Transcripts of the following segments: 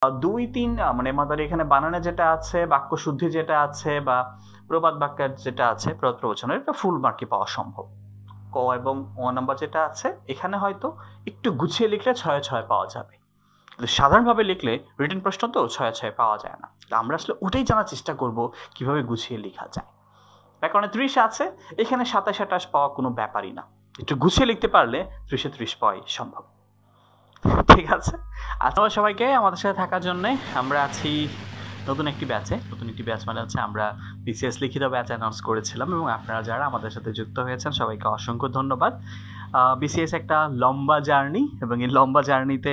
দুই তিন মানে মাদারি এখানে বানানে যেটা আছে, বাক্য শুদ্ধি যেটা আছে বা প্রবাদ বাক্যের যেটা আছে প্রবচনের, এটা ফুল মার্কই পাওয়া সম্ভব। ক এবং ও নাম্বার যেটা আছে এখানে হয়তো একটু গুছিয়ে লিখলে 6 পাওয়া যাবে, কিন্তু সাধারণভাবে লিখলে রিটেন প্রশ্ন তো 6 পাওয়া যায় না। আমরা আসলে ওটাই জানার চেষ্টা করব কিভাবে গুছিয়ে লেখা যায়। ব্যাকরণে 30 আছে, এখানে 27-28 পাওয়া কোনো ব্যাপারই না, একটু গুছিয়ে লিখতে পারলে 30-30 পাওয়াই সম্ভব। ঠিক আছে, ধন্যবাদ সবাইকে আমাদের সাথে থাকার জন্য। আমরা আছি নতুন একটি ব্যাচ মানে হচ্ছে আমরা বিসিএস লিখিত ব্যাচ অ্যানাউন্স করেছিলাম, এবং আপনারা যারা আমাদের সাথে যুক্ত হয়েছেন সবাইকে অসংখ্য ধন্যবাদ। বিসিএস একটা লম্বা জার্নি, এবং এই লম্বা জার্নিতে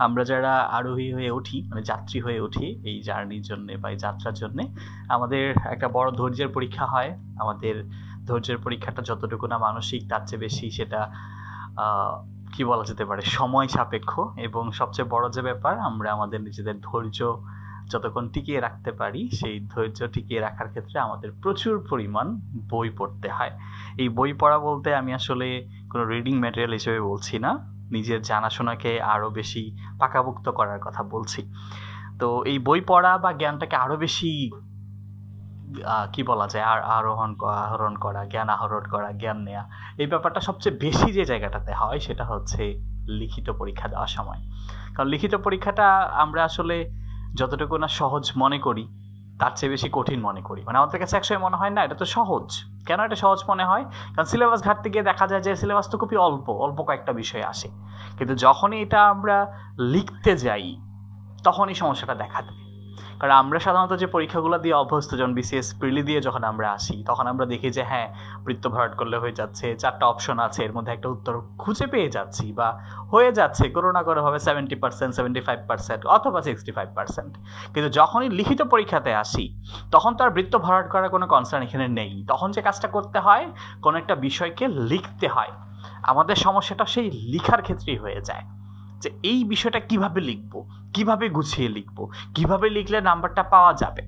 আমরা যারা আরোহী হয়ে উঠি মানে যাত্রী হয়ে উঠি এই জার্নির জন্যে বা এই যাত্রার জন্যে, আমাদের একটা বড় ধৈর্যের পরীক্ষা হয়। আমাদের ধৈর্যের পরীক্ষাটা যতটুকু না মানসিক, তার চেয়ে বেশি সেটা কি বলা যেতে পারে সময় সাপেক্ষ। এবং সবচেয়ে বড় যে ব্যাপার, আমরা আমাদের নিজেদের ধৈর্য যতক্ষণ টিকিয়ে রাখতে পারি, সেই ধৈর্য টিকিয়ে রাখার ক্ষেত্রে আমাদের প্রচুর পরিমাণ বই পড়তে হয়। এই বই পড়া বলতে আমি আসলে কোনো রিডিং ম্যাটেরিয়াল হিসেবে বলছি না, নিজের জানাশোনাকে আরও বেশি পাকাপোক্ত করার কথা বলছি। তো এই বই পড়া বা জ্ঞানটাকে আরও বেশি কি বলা যায় আহরণ করা, জ্ঞান আহরণ করা, জ্ঞান নেওয়া, এই ব্যাপারটা সবচেয়ে বেশি যে জায়গাটাতে হয় সেটা হচ্ছে লিখিত পরীক্ষা দেওয়ার সময়। কারণ লিখিত পরীক্ষাটা আমরা আসলে যতটুকু না সহজ মনে করি তার চেয়ে বেশি কঠিন মনে করি। মানে আমাদের কাছে একসময় মনে হয় না এটা তো সহজ। কেন এটা সহজ মনে হয়? কারণ সিলেবাস ঘাটতে গিয়ে দেখা যায় যে সিলেবাস তো খুবই অল্প কয়েকটা বিষয় আসে, কিন্তু যখনই এটা আমরা লিখতে যাই তখনই সমস্যাটা দেখা দেয়। কারণ আমরা সাধারণত যে পরীক্ষাগুলো দিয়ে অভ্যস্ত, যেমন বিসিএস প্রিলি দিয়ে যখন আমরা আসি তখন আমরা দেখি যে হ্যাঁ বৃত্ত ভরাট করলে হয়ে যাচ্ছে, 4টা অপশন আছে, এর মধ্যে একটা উত্তর খুঁজে পেয়ে যাচ্ছি বা হয়ে যাচ্ছে কোনো না কোনোভাবে 70%, 75% অথবা 65%। কিন্তু যখনই লিখিত পরীক্ষাতে আসি তখন তো আর বৃত্ত ভরাট করার কোনো কনসার্ন এখানে নেই। তখন যে কাজটা করতে হয়, কোনো একটা বিষয়কে লিখতে হয়। আমাদের সমস্যাটা সেই লিখার ক্ষেত্রেই হয়ে যায় যে এই বিষয়টা কিভাবে লিখব, কিভাবে গুছিয়ে লিখব, কিভাবে লিখলে নাম্বারটা পাওয়া যাবে।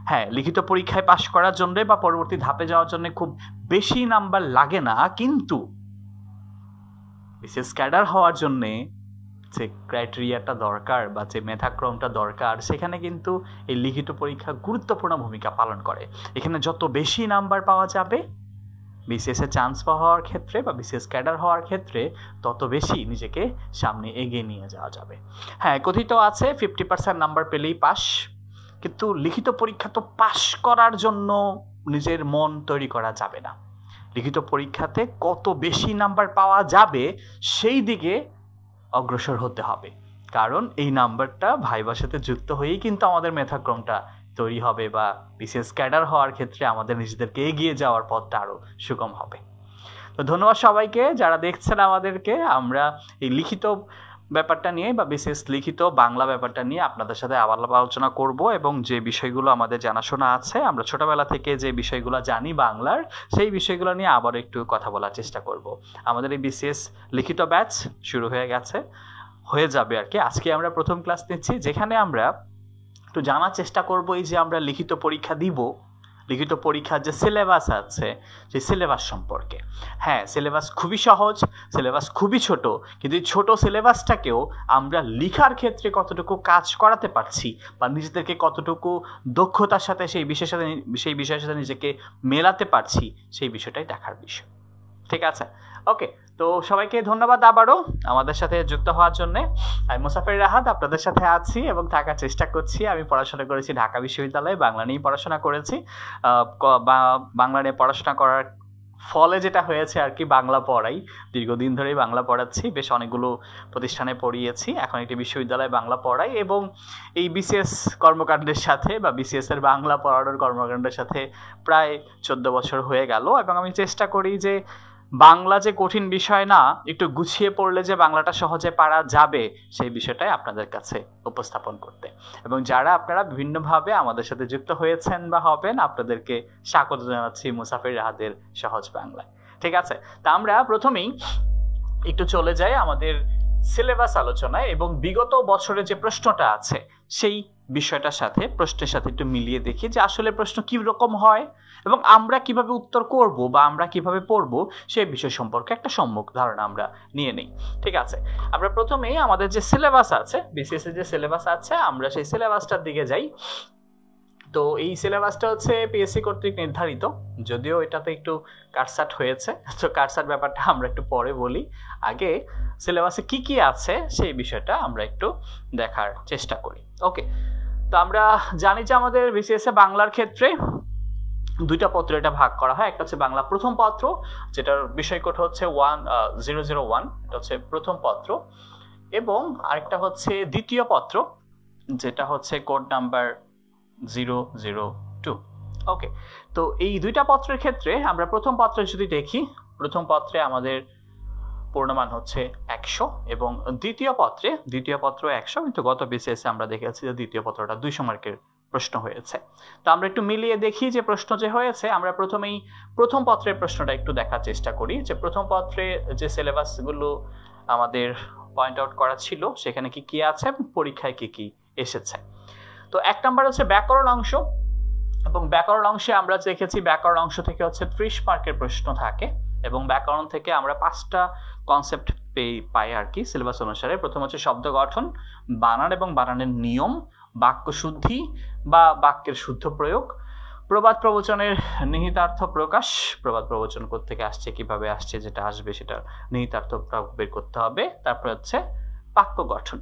হ্যাঁ, লিখিত পরীক্ষায় পাশ করার জন্য বা পরবর্তী ধাপে যাওয়ার জন্য খুব বেশি নাম্বার লাগে না, কিন্তু বিশেষ ক্যাডার হওয়ার জন্যে যে ক্রাইটেরিয়াটা দরকার বা যে মেধাক্রমটা দরকার, সেখানে কিন্তু এই লিখিত পরীক্ষা গুরুত্বপূর্ণ ভূমিকা পালন করে। এখানে যত বেশি নাম্বার পাওয়া যাবে বিসিএসে চান্স পাওয়ার ক্ষেত্রে বা বিসিএস ক্যাডার হওয়ার ক্ষেত্রে, তত বেশি নিজেকে সামনে এগিয়ে নিয়ে যাওয়া যাবে। হ্যাঁ, কথিত আছে 50% নাম্বার পেলেই পাস, কিন্তু লিখিত পরীক্ষা তো পাস করার জন্য নিজের মন তৈরি করা যাবে না। লিখিত পরীক্ষাতে কত বেশি নাম্বার পাওয়া যাবে সেই দিকে অগ্রসর হতে হবে, কারণ এই নাম্বারটা ভাইবার সাথে যুক্ত হয়েই কিন্তু আমাদের মেধাক্রমটা তৈরি হবে বা বিসিএস ক্যাডার হওয়ার ক্ষেত্রে আমাদের নিজেদেরকে এগিয়ে যাওয়ার পথটা আরও সুগম হবে। তো ধন্যবাদ সবাইকে যারা দেখছেন আমাদেরকে। আমরা এই লিখিত ব্যাপারটা নিয়ে বা বিসিএস লিখিত বাংলা ব্যাপারটা নিয়ে আপনাদের সাথে আবার আলোচনা করব, এবং যে বিষয়গুলো আমাদের জানাশোনা আছে, আমরা ছোটবেলা থেকে যে বিষয়গুলো জানি বাংলার, সেই বিষয়গুলো নিয়ে আবার একটু কথা বলার চেষ্টা করব। আমাদের এই বিসিএস লিখিত ব্যাচ শুরু হয়ে যাবে আর কি। আজকে আমরা প্রথম ক্লাস নিচ্ছি, যেখানে আমরা একটু জানার চেষ্টা করব এই যে আমরা লিখিত পরীক্ষা দিব, লিখিত পরীক্ষার যে সিলেবাস আছে সেই সিলেবাস সম্পর্কে। হ্যাঁ, সিলেবাস খুবই সহজ, সিলেবাস খুবই ছোট, কিন্তু এই ছোট সিলেবাসটাকেও আমরা লিখার ক্ষেত্রে কতটুকু কাজ করাতে পারছি বা নিজেদেরকে কতটুকু দক্ষতার সাথে সেই বিষয়ের সাথে নিজেকে মেলাতে পারছি, সেই বিষয়টাই দেখার বিষয়। ঠিক আছে, ওকে। তো সবাইকে ধন্যবাদ আবারও আমাদের সাথে যুক্ত হওয়ার জন্যে। আমি মুসাফির রাহাত আপনাদের সাথে আছি এবং থাকার চেষ্টা করছি। আমি পড়াশোনা করেছি ঢাকা বিশ্ববিদ্যালয়ে, বাংলা নিয়েই পড়াশোনা করেছি। বাংলা নিয়ে পড়াশোনা করার ফলে যেটা হয়েছে আর কি, বাংলা পড়াই, দীর্ঘদিন ধরেই বাংলা পড়াচ্ছি, বেশ অনেকগুলো প্রতিষ্ঠানে পড়িয়েছি, এখন একটি বিশ্ববিদ্যালয়ে বাংলা পড়াই। এবং এই বিসিএস কর্মকাণ্ডের সাথে বা বিসিএসের বাংলা পড়ানোর কর্মকাণ্ডের সাথে প্রায় 14 বছর হয়ে গেল। এবং আমি চেষ্টা করি যে বাংলা যে কঠিন বিষয় না, একটু গুছিয়ে পড়লে যে বাংলাটা সহজে পারা যাবে, সেই বিষয়টাই আপনাদের কাছে উপস্থাপন করতে। এবং যারা আপনারা বিভিন্নভাবে আমাদের সাথে যুক্ত হয়েছেন বা হবেন, আপনাদেরকে স্বাগত জানাচ্ছি মুসাফির রাহাতের সহজ বাংলায়। ঠিক আছে, তা আমরা প্রথমেই একটু চলে যাই আমাদের সিলেবাস আলোচনায় এবং বিগত বছরে যে প্রশ্নটা আছে সেই বিষয়টার সাথে প্রশ্নের সাথে একটু মিলিয়ে দেখি যে আসলে প্রশ্ন কী রকম হয় এবং আমরা কিভাবে উত্তর করব বা আমরা কিভাবে পড়ব সেই বিষয় সম্পর্কে একটা সম্যক ধারণা আমরা নিয়ে নিই। ঠিক আছে, আমরা প্রথমেই আমাদের যে সিলেবাস আছে, বিসিএস এর যে সিলেবাস আছে, আমরা সেই সিলেবাসটার দিকে যাই। তো এই সিলেবাসটা হচ্ছে পিএসসি কর্তৃক নির্ধারিত, যদিও এটাতে একটু কাটসাট হয়েছে, তো কাটসাট ব্যাপারটা আমরা একটু পরে বলি। আগে সিলেবাসে কি কি আছে সেই বিষয়টা আমরা একটু দেখার চেষ্টা করি। ওকে, তো আমরা জানি যে আমাদের বিসিএস এ বাংলার ক্ষেত্রে দুইটা পত্র এটা ভাগ করা হয়। একটা হচ্ছে বাংলা প্রথম পত্র, যেটার বিষয় কোড হচ্ছে 1001, এটা হচ্ছে প্রথম পত্র, এবং আরেকটা হচ্ছে দ্বিতীয় পত্র, যেটা হচ্ছে কোড নাম্বার 002। ওকে, তো এই দুইটা পত্রের ক্ষেত্রে আমরা প্রথম পত্রে যদি দেখি, প্রথম পত্রে আমাদের পূর্ণমান হচ্ছে 100 এবং দ্বিতীয় পত্র 100, কিন্তু গত বিসিএসে আমরা দেখেছি যে দ্বিতীয় পত্রটা 200 মার্কের প্রশ্ন হয়েছে। তো আমরা একটু মিলিয়ে দেখি যে প্রশ্ন যে হয়েছে। আমরা প্রথমেই প্রথম পত্রের প্রশ্নটা একটু দেখার চেষ্টা করি যে প্রথম পত্রে যে সিলেবাসগুলো আমাদের পয়েন্ট আউট করা ছিল সেখানে কি কি আছে এবং পরীক্ষায় কি কি এসেছে। তো 1 নাম্বার হচ্ছে ব্যাকরণ অংশ, এবং ব্যাকরণ অংশে আমরা দেখেছি ব্যাকরণ অংশ থেকে হচ্ছে 30 মার্কের প্রশ্ন থাকে, এবং ব্যাকরণ থেকে আমরা 5টা কনসেপ্ট পাই আর কি সিলেবাস অনুসারে। প্রথম হচ্ছে শব্দ গঠন, বানান এবং বানানের নিয়ম, বাক্য শুদ্ধি বা বাক্যের শুদ্ধ প্রয়োগ, প্রবাদ প্রবচনের নিহিতার্থ প্রকাশ, প্রবাদ প্রবচন কোত্থেকে আসছে, কিভাবে আসছে, যেটা আসবে সেটার নিহিতার্থ বের করতে হবে। তারপর হচ্ছে বাক্য গঠন।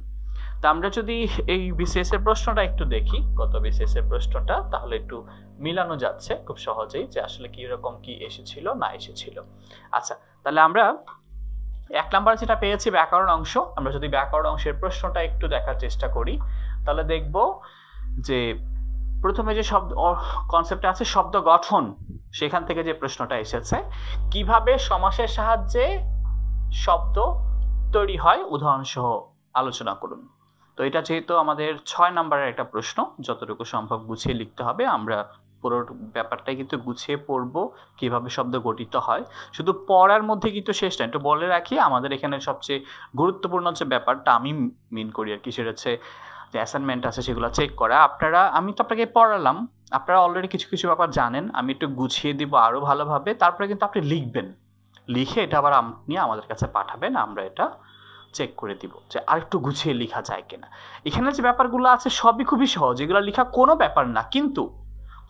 তা আমরা যদি এই বিসিএস এর প্রশ্নটা একটু দেখি, গত বিসিএস এর প্রশ্নটা, তাহলে একটু মিলানো যাচ্ছে খুব সহজেই যে আসলে কি রকম কি এসেছিল না এসেছিল। আচ্ছা, তাহলে আমরা 1 নাম্বার যেটা পেয়েছি ব্যাকরণ অংশ, আমরা যদি ব্যাকরণ অংশের প্রশ্নটা একটু দেখার চেষ্টা করি তাহলে দেখব যে প্রথমে যে শব্দ কনসেপ্ট আছে শব্দ গঠন, সেখান থেকে যে প্রশ্নটা এসেছে কিভাবে সমাসের সাহায্যে শব্দ তৈরি হয় উদাহরণ সহ আলোচনা করুন। তো এটা যেহেতু আমাদের 6 নাম্বারের একটা প্রশ্ন, যতটুকু সম্ভব গুছিয়ে লিখতে হবে। আমরা পুরো ব্যাপারটাই কিন্তু গুছিয়ে পড়ব কিভাবে শব্দ গঠিত হয়। শুধু পড়ার মধ্যে কিন্তু শেষ না, একটু বলে রাখি আমাদের এখানে সবচেয়ে গুরুত্বপূর্ণ যে ব্যাপারটা আমি মিন করি আর কি, সেটা হচ্ছে যে অ্যাসাইনমেন্ট আছে সেগুলো চেক করা। আমি তো আপনাকে পড়ালাম, আপনারা অলরেডি কিছু কিছু ব্যাপার জানেন, আমি একটু গুছিয়ে দিব আরও ভালোভাবে। তারপরে কিন্তু আপনি লিখবেন, লিখে এটা আবার আপনি আমাদের কাছে পাঠাবেন, আমরা এটা চেক করে দিব যে আর একটু গুছিয়ে লেখা যায় কিনা। এখানে যে ব্যাপারগুলো আছে সবই খুবই সহজ, এগুলো লেখা কোনো ব্যাপার না, কিন্তু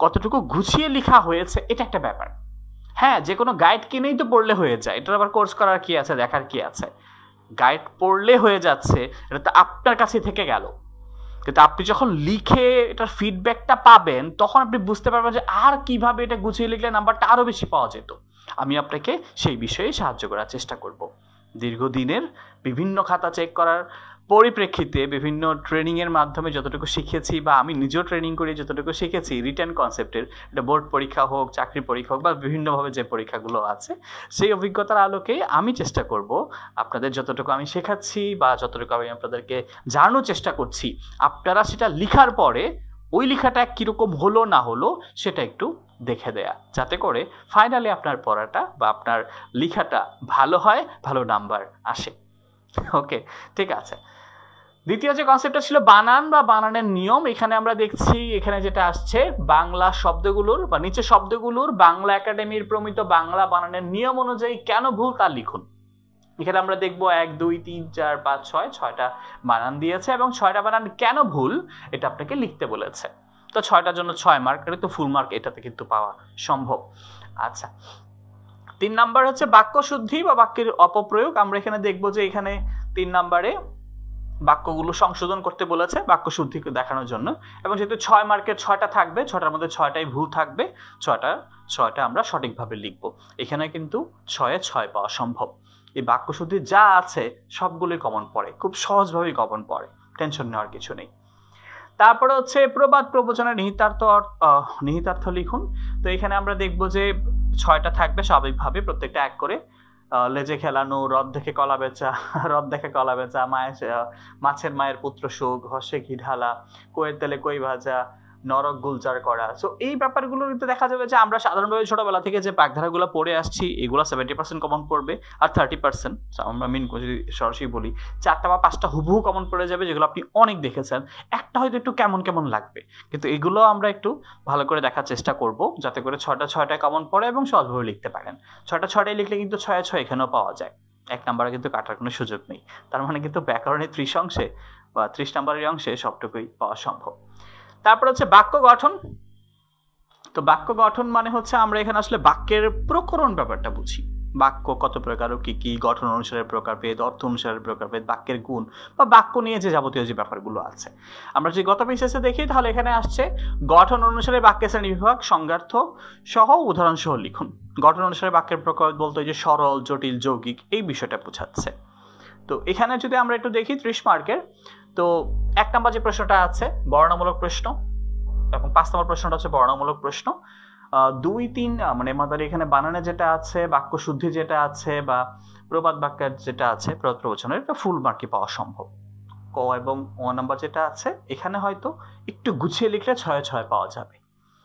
কতটুকু গুছিয়ে লেখা হয়েছে এটা একটা ব্যাপার। হ্যাঁ, যে কোনো গাইড কিনেই তো পড়লে হয়ে যায়, এটার আবার কোর্স করার কি আছে, দেখার কি আছে। গাইড পড়লে হয়ে যাচ্ছে, এটা তো আপনার কাছে থেকে গেল, কিন্তু আপনি যখন লিখে এটার ফিডব্যাকটা পাবেন তখন আপনি বুঝতে পারবেন যে আর কিভাবে এটা গুছিয়ে লিখলে নাম্বারটা আরও বেশি পাওয়া যেত। আমি আপনাকে সেই বিষয়ে সাহায্য করার চেষ্টা করব। দীর্ঘদিনের বিভিন্ন খাতা চেক করার পরিপ্রেক্ষিতে বিভিন্ন ট্রেনিংয়ের মাধ্যমে যতটুকু শিখেছি, বা আমি নিজেও ট্রেনিং করে যতটুকু শিখেছি রিটেন কনসেপ্টের, এটা বোর্ড পরীক্ষা হোক, চাকরি পরীক্ষা হোক, বা বিভিন্নভাবে যে পরীক্ষাগুলো আছে, সেই অভিজ্ঞতার আলোকে আমি চেষ্টা করব আপনাদের যতটুকু আমি শেখাচ্ছি বা যতটুকু আমি আপনাদেরকে জানানোর চেষ্টা করছি, আপনারা সেটা লেখার পরে ওই লেখাটা কীরকম হলো না হলো সেটা একটু দেখে দেয়া, যাতে করে ফাইনালি আপনার পড়াটা বা আপনার লেখাটা ভালো হয়, ভালো নাম্বার আসে। ওকে, ঠিক আছে। দ্বিতীয় যে কনসেপ্টটা ছিল বানান বা বানানের নিয়ম, এখানে আমরা দেখছি এখানে যেটা আসছে বাংলা শব্দগুলোর বা নিচে শব্দগুলোর বাংলা একাডেমির প্রমিত বাংলা বানানের নিয়ম অনুযায়ী কেন ভুল তা লিখুন। এখানে আমরা দেখবো 1 2 3 4 5 6 6টা বানান দিয়েছে এবং 6টা বানান কেন ভুল এটা আপনাকে লিখতে বলেছে। তো 6টার জন্য 6 মার্ক, এটা তো ফুল মার্ক এটাতে কিন্তু পাওয়া সম্ভব। আচ্ছা, 3 নাম্বার হচ্ছে বাক্য শুদ্ধি বা বাক্যের অপপ্রয়োগ। আমরা এখানে দেখবো যে এখানে 3 নাম্বারে বাক্যগুলো সংশোধন করতে বলেছে বাক্য শুদ্ধি দেখানোর জন্য, এবং যেহেতু 6 মার্কের 6টা থাকবে, 6টার মধ্যে 6টাই ভুল থাকবে, 6টা আমরা সঠিকভাবে লিখবো। এখানে কিন্তু 6-এ 6 পাওয়া সম্ভব। এই বাক্য শুদ্ধি যা আছে সবগুলোই কমন পড়ে, খুব সহজভাবেই কমন পড়ে, টেনশন নেওয়ার কিছু নেই। তারপরে হচ্ছে প্রবাদ প্রবচনের নিহিতার্থ লিখুন। তো এখানে আমরা দেখবো যে 6টা থাকবে স্বাভাবিকভাবে, প্রত্যেকটা এক করে। লেজে খেলানো, রদ দেখে কলা বেচা, রদ দেখে কলা বেচা, মাছের মায়ের পুত্র সুখ, হর্ষে ঘি ঢালা, কইয়ের তেলে কই ভাজা, নরক গুলজার করা। সো এই ব্যাপারগুলো কিন্তু দেখা যাবে যে আমরা সাধারণভাবে ছোটবেলা থেকে যে বাগধারাগুলো পড়ে আসছি এগুলো 70% কমন পড়বে, আর 30% আমরা মিন যদি সরাসরি বলি 4টা বা 5টা হুবহু কমন পড়ে যাবে, যেগুলো আপনি অনেক দেখেছেন। একটা হয়তো একটু কেমন কেমন লাগবে, কিন্তু এগুলো আমরা একটু ভালো করে দেখার চেষ্টা করব যাতে করে 6টা কমন পড়ে এবং সহজভাবে লিখতে পারেন। 6টায় লিখলে কিন্তু 6 এখানেও পাওয়া যায়, 1 নাম্বারে কিন্তু কাটার কোনো সুযোগ নেই। তার মানে কিন্তু ব্যাকরণের 30 অংশে বা 30 নাম্বারের অংশে সবটুকুই পাওয়া সম্ভব। তারপর হচ্ছে বাক্য গঠন। তো বাক্য গঠন মানে হচ্ছে আমরা এখানে আসলে বাক্যের প্রকরণ ব্যাপারটা বুঝি। বাক্য কত প্রকার ও কি কি, গঠন অনুসারে প্রকারভেদ, অর্থ অনুসারে প্রকারভেদ, বাক্যের গুণ বা বাক্য নিয়ে যে যাবতীয় যে ব্যাপারগুলো আছে। আমরা যদি গত বিশেষে দেখি তাহলে এখানে আসছে গঠন অনুসারে বাক্যের শ্রেণী বিভাগ, সংজ্ঞার্থ সহ উদাহরণ সহ লিখুন। গঠন অনুসারে বাক্যের প্রকারভেদ বলতে যে সরল, জটিল, যৌগিক এই বিষয়টা বোঝাচ্ছে। তো এখানে যদি আমরা একটু দেখি 30 মার্কের, তো 1 নম্বর যে প্রশ্নটা আছে বর্ণনামূলক প্রশ্ন এবং 5 নম্বর প্রশ্নটা হচ্ছে বর্ণনামূলক প্রশ্ন। 2, 3 মানে আমাদের এখানে বানানে যেটা আছে, বাক্য শুদ্ধি যেটা আছে বা প্রবাদ বাক্যের যেটা আছে প্রবচনের, এটা ফুল মার্কই পাওয়া সম্ভব। ক এবং ও নাম্বার যেটা আছে এখানে হয়তো একটু গুছিয়ে লিখলে 6 পাওয়া যাবে,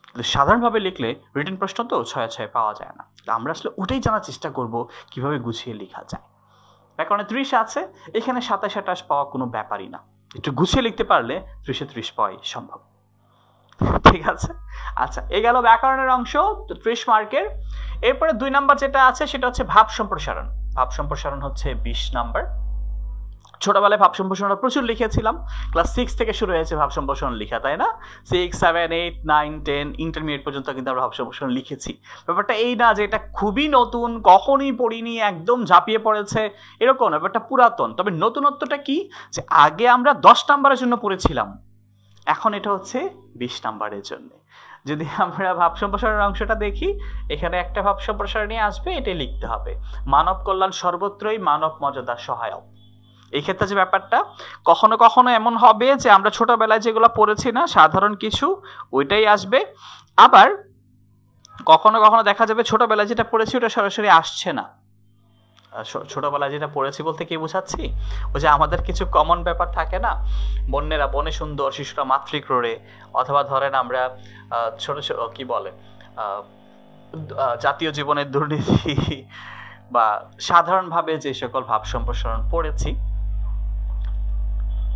কিন্তু সাধারণভাবে লিখলে রিটেন প্রশ্ন তো 6 পাওয়া যায় না। আমরা আসলে ওটাই জানার চেষ্টা করব কিভাবে গুছিয়ে লেখা যায়। ব্যাকরণে 30 আছে, এখানে 27-28 পাওয়া কোনো ব্যাপারই না, একটু গুছিয়ে লিখতে পারলে 30 পাওয়াই সম্ভব। ঠিক আছে, আচ্ছা এই গেল ব্যাকরণের অংশ 30 মার্কের। এরপরে 2 নাম্বার যেটা আছে সেটা হচ্ছে ভাব সম্প্রসারণ। ভাব সম্প্রসারণ হচ্ছে 20 নাম্বার। ছোটবেলায় ভাব সম্প্রসারণ প্রচুর লিখেছিলাম, ক্লাস 6 থেকে শুরু হয়েছে ভাব সম্প্রসারণ লেখা, তাই না? 6, 7, 8, 9, 10 ইন্টারমিডিয়েট পর্যন্ত কিন্তু আমরা ভাব সম্প্রসারণ লিখেছি। ব্যাপারটা এই না যে এটা খুবই নতুন, কখনই পড়িনি, একদম ঝাঁপিয়ে পড়েছে এরকম। ব্যাপারটা পুরাতন, তবে নতুনত্বটা কি যে আগে আমরা 10 নাম্বারের জন্য পড়েছিলাম, এখন এটা হচ্ছে 20 নাম্বারের জন্য। যদি আমরা ভাব সম্প্রসারণের অংশটা দেখি, এখানে একটা ভাব সম্প্রসারণই আসবে, এটাই লিখতে হবে। মানব কল্যাণ সর্বত্রই মানব মর্যাদা সহায়ক। এই ক্ষেত্রে যে ব্যাপারটা কখনো কখনো এমন হবে যে আমরা ছোটবেলায় যেগুলো পড়েছি না সাধারণ কিছু, ওইটাই আসবে। আবার কখনো কখনো দেখা যাবে ছোটবেলায় যেটা পড়েছি ওটা সরাসরি আসছে না। ছোটবেলায় যেটা পড়েছি বলতে কি বোঝাচ্ছি, ওই যে আমাদের কিছু কমন ব্যাপার থাকে না, বন্যেরা বনে সুন্দর, শিশুরা মাতৃক্রোড়ে, অথবা ধরেন আমরা ছোট ছোট কি বলে জাতীয় জীবনের দুর্নীতি বা সাধারণভাবে যে সকল ভাব সম্প্রসারণ পড়েছি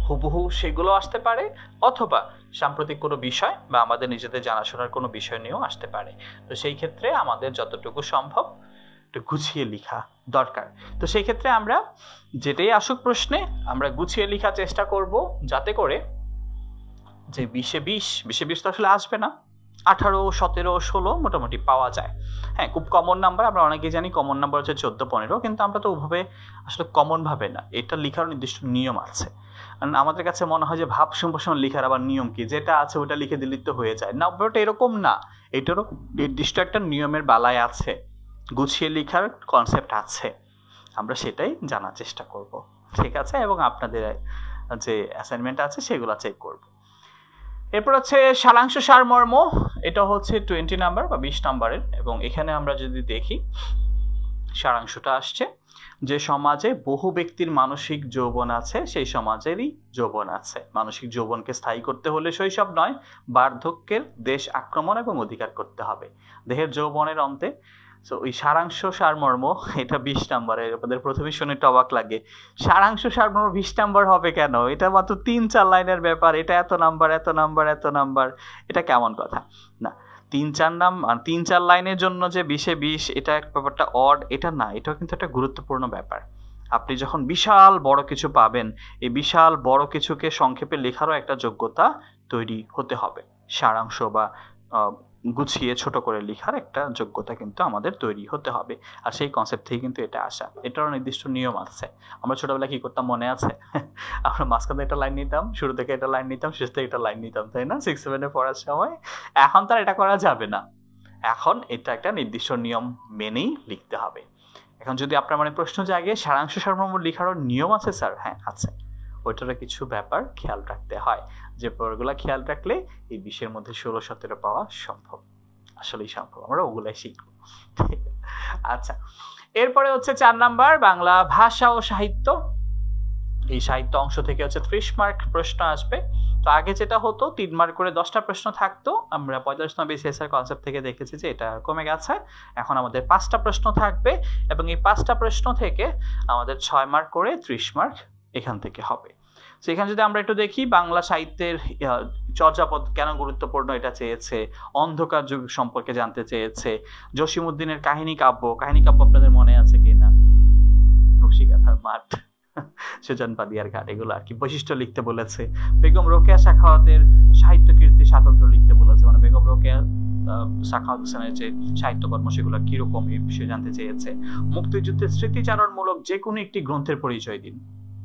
হুবহু সেগুলো আসতে পারে, অথবা সাম্প্রতিক কোনো বিষয় বা আমাদের নিজেদের জানাশোনার কোনো বিষয় নিয়েও আসতে পারে। তো সেই ক্ষেত্রে আমাদের যতটুকু সম্ভব একটু গুছিয়ে লেখা দরকার। তো সেই ক্ষেত্রে আমরা যেটাই আসুক প্রশ্নে আমরা গুছিয়ে লেখার চেষ্টা করব, যাতে করে যে 20 তো আসলে আসবে না, 18, 17, 16 মোটামুটি পাওয়া যায়। হ্যাঁ, খুব কমন নাম্বার আমরা অনেকেই জানি, কমন নাম্বার হচ্ছে 14, 15, কিন্তু আমরা তো ওভাবে আসলে কমন ভাবে না, এটা লেখার নির্দিষ্ট নিয়ম আছে। আমাদের কাছে মনে হয় যে ভাব সম্প্রসারণ লেখার আবার নিয়ম কি, যেটা আছে ওটা লিখে দিলে তো হয়ে যায় না, ব্যাপারটা এরকম না। এটারও নির্দিষ্ট একটা নিয়মের বালায় আছে, গুছিয়ে লেখার কনসেপ্ট আছে, আমরা সেটাই জানার চেষ্টা করব। ঠিক আছে, এবং আপনাদের যে অ্যাসাইনমেন্ট আছে সেগুলো চেক করব। এরপর হচ্ছে সারাংশ সারমর্ম, এটা হচ্ছে 20 নাম্বার বা 20 নাম্বারের। এবং এখানে আমরা যদি দেখি সারাংশটা আসছে যে সমাজে বহু ব্যক্তির মানসিক যৌবন আছে, সেই সমাজেরই যৌবন আছে। মানসিক যৌবনকে স্থায়ী করতে হলে শৈশব নয়, বার্ধক্যের দেশ আক্রমণ এবং অধিকার করতে হবে। দেহের যৌবনের অন্তে। সো ওই সারাংশ সারমর্ম এটা 20 নাম্বারের। আপনাদের প্রথমে শুনে অবাক লাগে, সারাংশ সারমর্ম 20 নাম্বার হবে কেন? এটা মাত্র 3-4 লাইনের ব্যাপার, এটা এত নাম্বার এত নাম্বার এত নাম্বার, এটা কেমন কথা? না, 3-4 লাইনের জন্য যে 20-20 এটা এক ব্যাপারটা অড, এটা না, এটাও কিন্তু একটা গুরুত্বপূর্ণ ব্যাপার। আপনি যখন বিশাল বড় কিছু পাবেন, এই বিশাল বড় কিছুকে সংক্ষেপে লেখারও একটা যোগ্যতা তৈরি হতে হবে। সারাংশ বা গুছিয়ে ছোট করে লেখার একটা যোগ্যতা কিন্তু আমাদের তৈরি হতে হবে, আর সেই কনসেপ্ট থেকে কিন্তু এটা আসা। এটারও নির্দিষ্ট নিয়ম আছে। আমরা ছোটবেলায় কি করতাম মনে আছে? আমরা মাঝখানে একটা লাইন নিতাম, শুরু থেকে একটা লাইন নিতাম, শেষ থেকে একটা লাইন নিতাম, তাই না? 6-7 পড়ার সময়। এখন তার এটা করা যাবে না, এখন এটা একটা নির্দিষ্ট নিয়ম মেনেই লিখতে হবে। এখন যদি আপনার মানে প্রশ্ন জাগে সারাংশ সারমর্ম লেখারও নিয়ম আছে স্যার? হ্যাঁ আছে, ওইটারও কিছু ব্যাপার খেয়াল রাখতে হয়, যে ব্যাপারগুলো খেয়াল রাখলে এই 20-এর মধ্যে 16-17 পাওয়া সম্ভব, আসলেই সম্ভব, আমরা ওগুলাই শিখব। আচ্ছা, এরপরে হচ্ছে 4 নাম্বার বাংলা ভাষা ও সাহিত্য। এই সাহিত্য অংশ থেকে হচ্ছে 30 মার্ক প্রশ্ন আসবে। তো আগে যেটা হতো 3 মার্ক করে 10টা প্রশ্ন থাকতো, আমরা 45তম বিসিএস এর কনসেপ্ট থেকে দেখেছি যে এটা কমে গেছে, এখন আমাদের 5টা প্রশ্ন থাকবে এবং এই 5টা প্রশ্ন থেকে আমাদের 6 মার্ক করে 30 মার্ক এখান থেকে হবে। তো এখানে যদি আমরা একটু দেখি, বাংলা সাহিত্যের চর্যাপদ কেন গুরুত্বপূর্ণ এটা চেয়েছে, অন্ধকার যুগ সম্পর্কে জানতে চেয়েছে, জসিমউদ্দিনের কাহিনী কাব্য আপনাদের মনে আছে কিনা, নকশিকাঁথার মাঠ, সুজন পাদিয়ার ঘাট, এগুলো আর কি বৈশিষ্ট্য লিখতে বলেছে। বেগম রোকেয়া সাখাওয়াতের সাহিত্য কীর্তি স্বাতন্ত্র্য লিখতে বলেছে, মানে বেগম রোকেয়া সাখাওয়াত হোসেনের যে সাহিত্যকর্ম সেগুলো কিরকম এই বিষয়ে জানতে চেয়েছে। মুক্তিযুদ্ধের স্মৃতিচারণমূলক যে কোনো একটি গ্রন্থের পরিচয় দিন,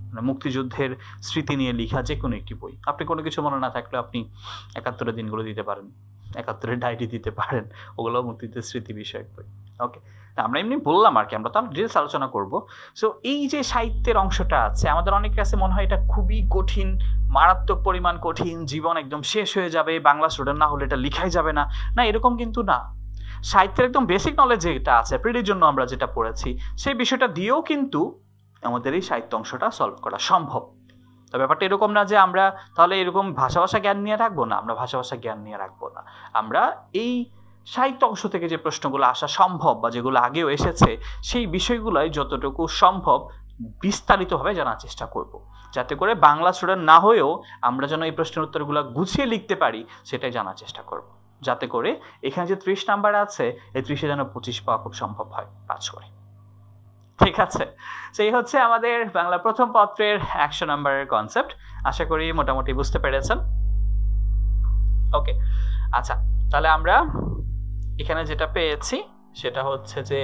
মানে মুক্তিযুদ্ধের স্মৃতি নিয়ে লেখা যে কোনো একটি বই। আপনি কোনো কিছু মনে না থাকলে আপনি 71 দিনগুলো দিতে পারেন, 71 ডায়েরি দিতে পারেন, ওগুলো মুক্তিযুদ্ধের স্মৃতি বিষয়ক বই। ওকে, আমরা এমনি বললাম আর কি, আমরা তো ডিটেলস আলোচনা করব। সো এই যে সাহিত্যের অংশটা আছে, আমাদের অনেকের কাছে মনে হয় এটা খুবই কঠিন, মারাত্মক পরিমাণ কঠিন, জীবন একদম শেষ হয়ে যাবে, বাংলা স্টুডেন্ট না হলে এটা লেখাই যাবে না। না, এরকম কিন্তু না। সাহিত্যের একদম বেসিক নলেজ যেটা আছে, প্রিলির জন্য আমরা যেটা পড়েছি, সেই বিষয়টা দিয়েও কিন্তু আমাদের এই সাহিত্য অংশটা সলভ করা সম্ভব। তো ব্যাপারটা এরকম না যে আমরা তাহলে এরকম ভাষা জ্ঞান নিয়ে রাখবো না, আমরা ভাষা জ্ঞান নিয়ে রাখবো না, আমরা এই সাহিত্য অংশ থেকে যে প্রশ্নগুলো আসা সম্ভব বা যেগুলো আগেও এসেছে সেই বিষয়গুলোই যতটুকু সম্ভব বিস্তারিতভাবে জানার চেষ্টা করব, যাতে করে বাংলা স্টুডেন্ট না হয়েও আমরা যেন এই প্রশ্নের উত্তরগুলো গুছিয়ে লিখতে পারি সেটাই জানার চেষ্টা করব, যাতে করে এখানে যে 30 নাম্বার আছে এই 30-এ যেন 25 পাওয়া খুব সম্ভব হয় 5 করে। ঠিক আছে, সেই হচ্ছে আমাদের বাংলা প্রথম পত্রের 100 নাম্বারের কনসেপ্ট। আশা করি মোটামুটি বুঝতে পেরেছেন। ওকে, আচ্ছা, তাহলে আমরা এখানে যেটা পেয়েছি সেটা হচ্ছে যে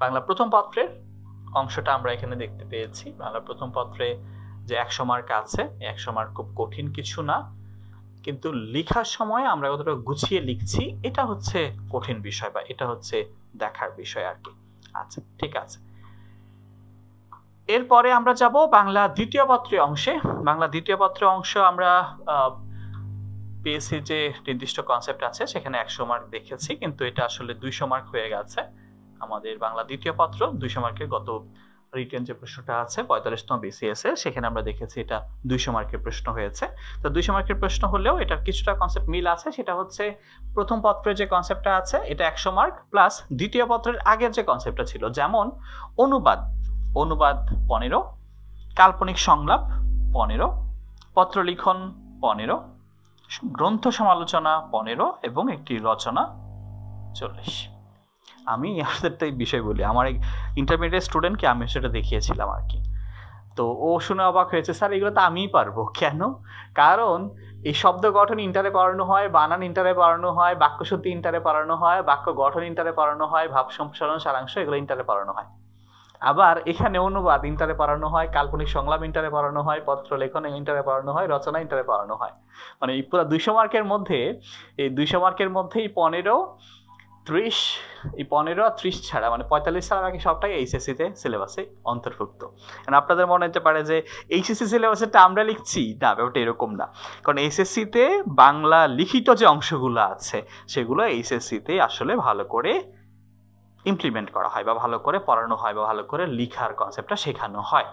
বাংলা প্রথম পত্রের অংশটা আমরা এখানে দেখতে পেয়েছি। বাংলা প্রথম পত্রে যে 100 মার্ক আছে, 100 মার্ক খুব কঠিন কিছু না, কিন্তু লেখার সময় আমরা কতটা গুছিয়ে লিখছি এটা হচ্ছে কঠিন বিষয় বা এটা হচ্ছে দেখার বিষয় আর কি। আচ্ছা, ঠিক আছে, এরপরে আমরা যাব বাংলা দ্বিতীয় পত্রের অংশে। বাংলা দ্বিতীয় পত্রের অংশ আমরা পিএসসি যে নির্দিষ্ট কনসেপ্ট আছে সেখানে 100 মার্ক দেখেছি, কিন্তু এটা আসলে 200 মার্ক হয়ে গেছে। আমাদের বাংলা দ্বিতীয় পত্র 200 মার্কের গত রিটেন যে প্রশ্নটা আছে 45তম বিসিএস এর, সেখানে আমরা দেখেছি এটা 200 মার্কের প্রশ্ন হয়েছে। তো 200 মার্কের প্রশ্ন হলেও এটার কিছুটা কনসেপ্ট মিল আছে, সেটা হচ্ছে প্রথম পত্রের যে কনসেপ্টটা আছে এটা 100 মার্ক প্লাস দ্বিতীয় পত্রের আগের যে কনসেপ্টটা ছিল, যেমন অনুবাদ 15, কাল্পনিক সংলাপ 15, পত্রলিখন 15, গ্রন্থ সমালোচনা 15 এবং একটি রচনা 40। আমি আপনাদেরটা এই বিষয় বলি, আমার এক ইন্টারমিডিয়েট স্টুডেন্টকে আমি সেটা দেখিয়েছিলাম আর কি। তো ও শুনে অবাক হয়েছে, স্যার এগুলো তো আমিই পারবো। কেন? কারণ এই শব্দ গঠন ইন্টারে পড়ানো হয়, বানান ইন্টারে পড়ানো হয়, বাক্যশুদ্ধি ইন্টারে পড়ানো হয়, বাক্য গঠন ইন্টারে পড়ানো হয়, ভাব সম্প্রসারণ সারাংশ এগুলো ইন্টারে পড়ানো হয়। আবার এখানে অনুবাদ ইন্টারে পড়ানো হয়, কাল্পনিক সংলাপ ইন্টারে পড়ানো হয়, পত্র লেখন ইন্টারে পড়ানো হয়, রচনা ইন্টারে পড়ানো হয়। মানে এই পুরো 200 মার্কের মধ্যে এই 200 মার্কের মধ্যে এই 15, 30, এই 15 আর 30 ছাড়া মানে 45 ছাড়া বাকি সবটাই এইচএসসিতে সিলেবাসে অন্তর্ভুক্ত। কারণ আপনাদের মনে হতে পারে যে এইচএসসি সিলেবাসেরটা আমরা লিখছি, না, ব্যাপারটা এরকম না। কারণ এইচএসসিতে বাংলা লিখিত যে অংশগুলো আছে সেগুলো এইচএসসিতে আসলে ভালো করে ইমপ্লিমেন্ট করা হয় বা ভালো করে পড়ানো হয় বা ভালো করে লিখার কনসেপ্টটা শেখানো হয়।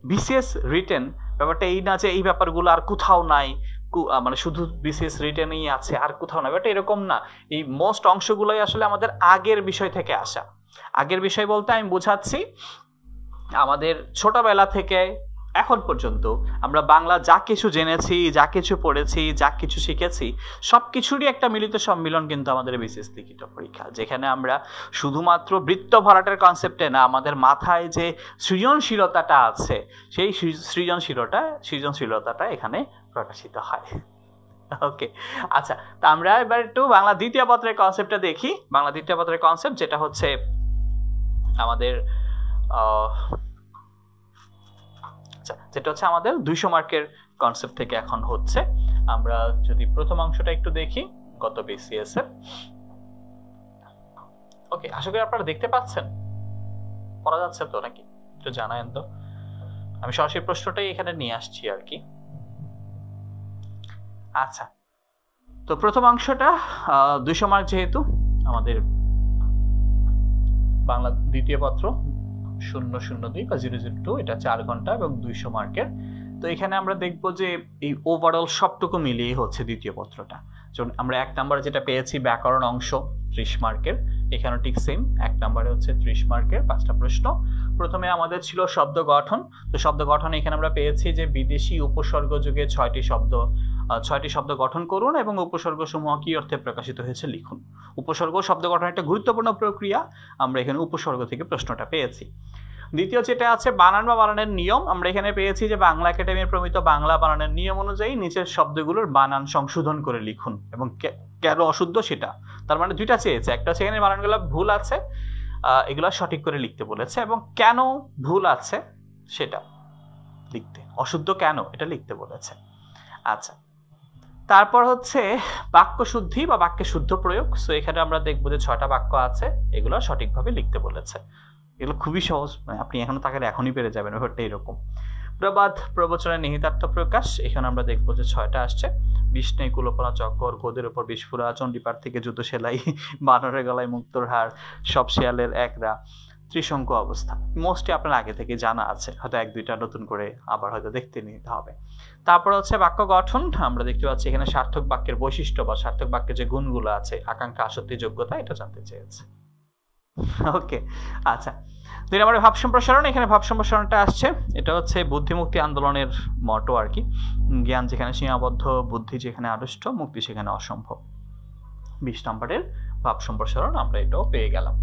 বিসিএস রিটেন ব্যাপারটা এই না যে এই ব্যাপারগুলো আর কোথাও নাই, মানে শুধু বিসিএস রিটেনই আছে আর কোথাও না, ব্যাপারটা এরকম না। এই মোস্ট অংশগুলোই আসলে আমাদের আগের বিষয় থেকে আসা। আগের বিষয় বলতে আমি বোঝাচ্ছি আমাদের ছোটবেলা থেকে এখন পর্যন্ত আমরা বাংলা যা কিছু জেনেছি, যা কিছু পড়েছি, যা কিছু শিখেছি সব কিছুরই একটা মিলিত সম্মিলন কিন্তু আমাদের বিসিএস লিখিত পরীক্ষা, যেখানে আমরা শুধুমাত্র বৃত্ত ভরাটের কনসেপ্টে না, আমাদের মাথায় যে সৃজনশীলতাটা আছে সেই সৃজনশীলতাটা এখানে প্রকাশিত হয়। ওকে, আচ্ছা, তা আমরা এবার একটু বাংলা দ্বিতীয় পত্রের কনসেপ্টটা দেখি। বাংলা দ্বিতীয় পত্রের কনসেপ্ট যেটা হচ্ছে আমাদের যেটা হচ্ছে আমাদের 200 মার্কের কনসেপ্ট থেকে এখন হচ্ছে। আমরা যদি প্রথম অংশটা একটু দেখি গত বিসিএস এর। ওকে, আশা করি আপনারা দেখতে পাচ্ছেন, পড়া যাচ্ছে তো নাকি একটু জানায়েন তো। আমি সরাসরি প্রশ্নটাই এখানে নিয়ে আসছি আর কি। আচ্ছা, তো প্রথম অংশটা 200 মার্ক, যেহেতু আমাদের বাংলা দ্বিতীয় পত্র 002 বা 002, এটা 4 ঘন্টা এবং 200 মার্কের। তো এখানে আমরা দেখব যে এই ওভারঅল সবটুকু মিলিয়ে হচ্ছে দ্বিতীয় পত্রটা। যেমন আমরা 1 নম্বরে যেটা পেয়েছি ব্যাকরণ অংশ 30 মার্কের, এখানেও ঠিক সেম 1 নম্বরে হচ্ছে 30 মার্কের 5টা প্রশ্ন। প্রথমে আমাদের ছিল শব্দ গঠন। তো শব্দ গঠন এখানে আমরা পেয়েছি যে বিদেশি উপসর্গ যুগে 6টি শব্দ গঠন করুন এবং উপসর্গসমূহ কি অর্থে প্রকাশিত হয়েছে লিখুন। উপসর্গ শব্দ গঠনের একটা গুরুত্বপূর্ণ প্রক্রিয়া, আমরা এখানে উপসর্গ থেকে প্রশ্নটা পেয়েছি। দ্বিতীয় যেটা আছে বানান বা বানানের নিয়ম, আমরা এখানে পেয়েছি যে বাংলা একাডেমির প্রমিত বাংলা বানানের নিয়ম অনুযায়ী নিচের শব্দগুলোর বানান সংশোধন করে লিখুন এবং কেন অশুদ্ধ সেটা। তার মানে দুইটা চেয়েছে, একটা হচ্ছে এখানে বানানগুলো ভুল আছে, এগুলো সঠিক করে লিখতে বলেছে, এবং কেন ভুল আছে সেটা লিখতে, অশুদ্ধ কেন এটা লিখতে বলেছে। আচ্ছা, তারপর হচ্ছে বাক্য শুদ্ধি বা বাক্যে শুদ্ধ প্রয়োগ। সো এখানে আমরা দেখবো যে 6টা বাক্য আছে, এগুলো সঠিকভাবে লিখতে বলেছে। এগুলো খুবই সহজ, মানে আপনি এখনো তাকে এখনই পেরে যাবেন, ব্যাপারটা এরকম। প্রবাদ প্রবচনের নিহিতার্থ প্রকাশ, এখানে আমরা দেখবো যে 6টা আসছে। বিষ্ণু কুলপনা চক্কর, গোদের উপর বিস্ফোরা, চণ্ডীপাঠ থেকে জুতো সেলাই, বানরের গলায় মুক্তোর হার, সব শেয়ালের একরা, ত্রিশঙ্কু অবস্থা। মোস্টলি আপনার আগে থেকে জানা আছে, হয়তো 1-2টা নতুন করে আবার হয়তো দেখতে নিতে হবে। তারপর হচ্ছে বাক্য গঠন, আমরা দেখতে পাচ্ছি এখানে সার্থক বাক্যের বৈশিষ্ট্য বা সার্থক বাক্যের যে গুণগুলো আছে, আকাঙ্ক্ষা, আসক্তি, যোগ্যতা, এটা জানতে চেয়েছে। ওকে, আচ্ছা। 2 নম্বরে ভাব সম্প্রসারণ, এখানে ভাব সম্প্রসারণটা আসছে, এটা হচ্ছে বুদ্ধিমুক্তি আন্দোলনের মটো আর কি। জ্ঞান যেখানে সীমাবদ্ধ, বুদ্ধি যেখানে আড়ষ্ট, মুক্তি সেখানে অসম্ভব। 20 নম্বরের ভাব সম্প্রসারণ আমরা এটাও পেয়ে গেলাম।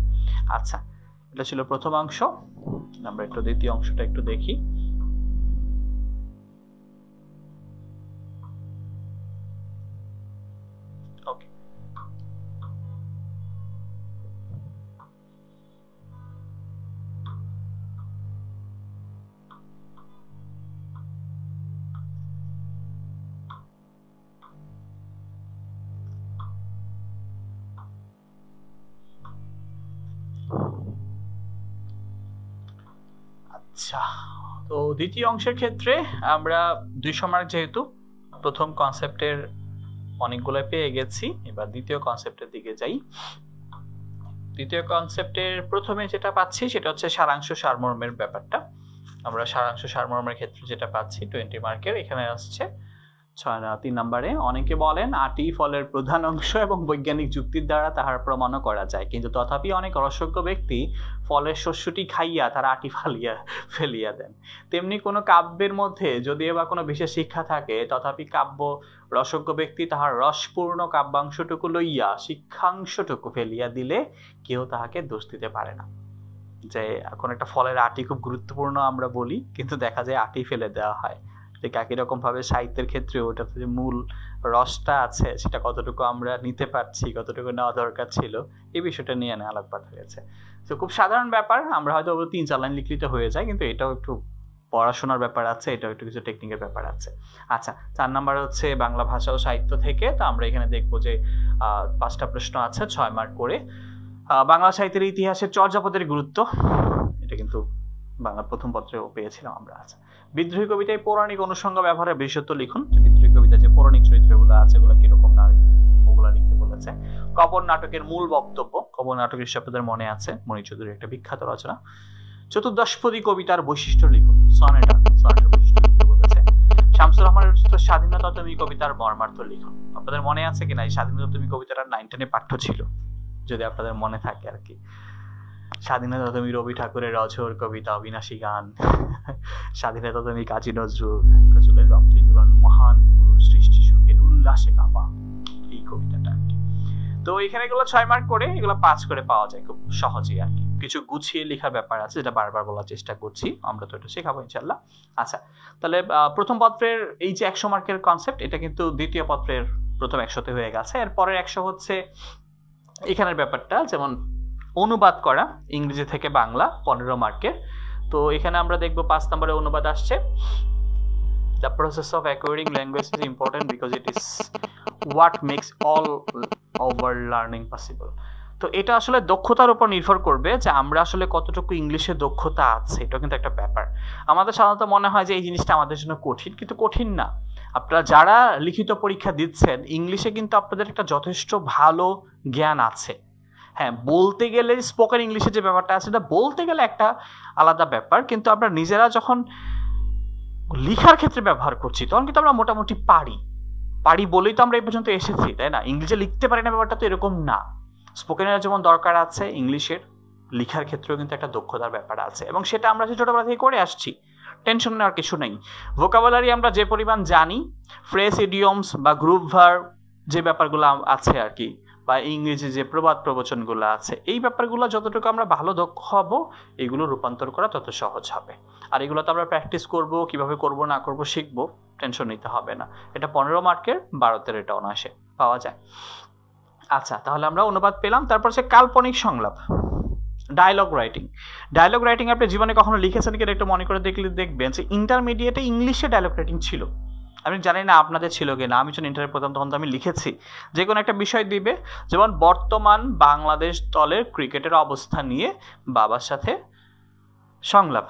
আচ্ছা, এটা ছিল প্রথম অংশ। আমরা একটু দ্বিতীয় অংশটা একটু দেখি। ওকে, আচ্ছা, তো দ্বিতীয় অংশের ক্ষেত্রে আমরা 200 মার্ক যেহেতু প্রথম কনসেপ্টের অনেকগুলো পেয়ে গেছি, এবার দ্বিতীয় কনসেপ্টের দিকে যাই। দ্বিতীয় কনসেপ্টের প্রথমে যেটা পাচ্ছি সেটা হচ্ছে সারাংশ সারমর্মের ব্যাপারটা। আমরা সারাংশ সারমর্মের ক্ষেত্রে যেটা পাচ্ছি 20 মার্কের, এখানে আসছে 3 নম্বরে। অনেকে বলেন আটি ফলের প্রধান অংশ এবং বৈজ্ঞানিক যুক্তির দ্বারা তাহার প্রমাণও করা যায়, কিন্তু তথাপি অনেক রসজ্ঞ ব্যক্তি ফলের শস্যটি খাইয়া তার আটি ফেলিয়া দেন। তেমনি কোনো কাব্যের মধ্যে যদিও বা কোনো বিশেষ শিক্ষা থাকে, তথাপি কাব্য রসজ্ঞ ব্যক্তি তাহার রসপূর্ণ কাব্যাংশটুকু লইয়া শিক্ষাংশটুকু ফেলিয়া দিলে কেউ তাহাকে দোষ দিতে পারে না। যে এখন একটা ফলের আটি খুব গুরুত্বপূর্ণ আমরা বলি, কিন্তু দেখা যায় আটি ফেলে দেওয়া হয়। ঠিক একই রকম ভাবে সাহিত্যের ক্ষেত্রে ওটাতে যে মূল রসটা আছে সেটা কতটুকু আমরা নিতে পারছি, কতটুকু নেওয়া দরকার ছিল, এই বিষয়টা নিয়ে আলোকপাত হয়েছে। তো খুব সাধারণ ব্যাপার, আমরা হয়তো 3-4 লাইন লিখলিতে হয়ে যায়, কিন্তু এটাও একটু পড়াশোনার ব্যাপার আছে, এটাও একটু কিছু টেকনিকের ব্যাপার আছে। আচ্ছা, 4 নম্বর হচ্ছে বাংলা ভাষা ও সাহিত্য থেকে। তো আমরা এখানে দেখবো যে 5টা প্রশ্ন আছে 6 মার্ক করে। বাংলা সাহিত্যের ইতিহাসে চর্যাপদের গুরুত্ব, এটা কিন্তু বাংলা প্রথম পত্রেও পেয়েছিলাম আমরা। আচ্ছা, বিদ্রোহী কবিতায় পৌরাণিক অনুষঙ্গ ব্যবহারের বিশেষত্ব লিখুন। বিদ্রোহী কবিতায় যে পৌরাণিক চরিত্রগুলো আছে ওগুলো কিরকম না ওগুলো লিখতে বলেছে। কবর নাটকের মূল বক্তব্য, কবর নাটক হিসাবে মনে আছে মণি চৌধুরীর একটা বিখ্যাত রচনা। চতুর্দশপদী কবিতার বৈশিষ্ট্য লিখুন, সনেটের বৈশিষ্ট্য লিখতে বলেছে। শামসুর রহমানের রচিত স্বাধীনতা তুমি কবিতার মর্মার্থ লিখুন। আপনাদের মনে আছে কিনা এই স্বাধীনতা তুমি কবিতাটা 9-10 পাঠ্য ছিল, যদি আপনাদের মনে থাকে আর কি। স্বাধীনতা তুমি রবি ঠাকুরের রঝর কবিতা, অবিনাশী গান। স্বাধীনতা তুমি কাজী নজরুলের রপ্তি দুলন, মহান পুরুষ সৃষ্টি সুখের উল্লাসে কাপা, এই কবিতাটা আর কি। তো এখানে এগুলো 6 মার্ক করে, এগুলো 5 করে পাওয়া যায় খুব সহজেই আর কি। কিছু গুছিয়ে লেখার ব্যাপার আছে যেটা বারবার বলার চেষ্টা করছি, আমরা তো এটা শেখাবো ইনশাল্লাহ। আচ্ছা, তাহলে প্রথম পত্রের এই যে 100 মার্কের কনসেপ্ট, এটা কিন্তু দ্বিতীয় পত্রের প্রথম 100তে হয়ে গেছে। এর পরের 100 হচ্ছে এখানের ব্যাপারটা, যেমন অনুবাদ করা ইংরেজি থেকে বাংলা 15 মার্কের। তো এখানে আমরা দেখবো 5 নম্বরে অনুবাদ আসছে। The process of acquiring language is important because it is what makes all our learning possible. তো এটা আসলে দক্ষতার উপর নির্ভর করবে যে আমরা আসলে কতটুকু ইংলিশে দক্ষতা আছে, এটা কিন্তু একটা ব্যাপার। আমাদের সাধারণত মনে হয় যে এই জিনিসটা আমাদের জন্য কঠিন, কিন্তু কঠিন না। আপনারা যারা লিখিত পরীক্ষা দিচ্ছেন ইংলিশে কিন্তু আপনাদের একটা যথেষ্ট ভালো জ্ঞান আছে। হ্যাঁ, বলতে গেলে স্পোকেন ইংলিশের যে ব্যাপারটা আছে এটা বলতে গেলে একটা আলাদা ব্যাপার, কিন্তু আমরা নিজেরা যখন লেখার ক্ষেত্রে ব্যবহার করছি তখন কিন্তু আমরা মোটামুটি পারি বলেই তো আমরা এই পর্যন্ত এসেছি, তাই না? ইংলিশে লিখতে পারি না ব্যাপারটা তো এরকম না। স্পোকেনের যেমন দরকার আছে, ইংলিশের লেখার ক্ষেত্রেও কিন্তু একটা দক্ষতার ব্যাপার আছে, এবং সেটা আমরা ছোটবেলা থেকে করে আসছি, টেনশন নেওয়ার কিছু নেই। ভোকাবুলারি আমরা যে পরিমাণ জানি, ফ্রেজ, ইডিয়মস বা গ্রুপ ভার্ব যে ব্যাপারগুলো আছে আর কি, বা ইংরেজি যে প্রবাদ প্রবচনগুলো আছে, এই ব্যাপারগুলো যতটুকু আমরা ভালো দক্ষ হব এগুলো রূপান্তর করা তত সহজ হবে। আর এগুলো তো আমরা প্র্যাকটিস করব, কিভাবে করব না করব শিখবো, টেনশন নিতে হবে না। এটা 15 মার্কের 12-র এটা অনায়াসে পাওয়া যায়। আচ্ছা, তাহলে আমরা অনুবাদ পেলাম। তারপর হচ্ছে কাল্পনিক সংলাপ, ডায়লগ রাইটিং আপনি জীবনে কখনো লিখেছেন কিনা একটু মনে করে দেখবেন যে ইন্টারমিডিয়েটে ইংলিশে ডায়লগ রাইটিং ছিল। আমি জানি না আপনাদের ছিল কিনা, আমি যখন ইন্টারে পড়তাম তখন তো আমি লিখেছি। যে কোনো একটা বিষয় দিবে, যেমন বর্তমান বাংলাদেশ দলের ক্রিকেটের অবস্থা নিয়ে বাবার সাথে সংলাপ।